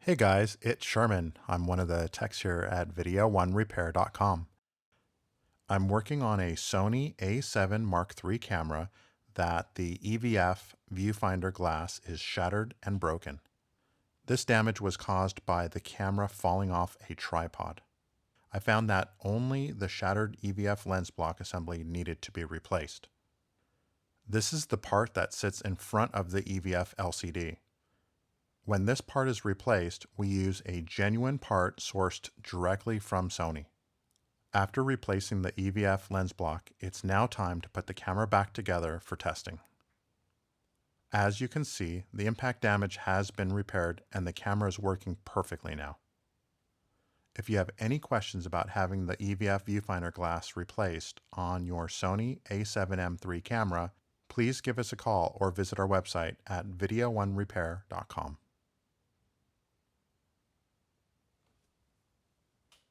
Hey guys, it's Sherman. I'm one of the techs here at video1repair.com. I'm working on a Sony A7 Mark III camera that the EVF viewfinder glass is shattered and broken. This damage was caused by the camera falling off a tripod. I found that only the shattered EVF lens block assembly needed to be replaced. This is the part that sits in front of the EVF LCD. When this part is replaced, we use a genuine part sourced directly from Sony. After replacing the EVF lens block, it's now time to put the camera back together for testing. As you can see, the impact damage has been repaired and the camera is working perfectly now. If you have any questions about having the EVF viewfinder glass replaced on your Sony A7M3 camera, please give us a call or visit our website at video1repair.com.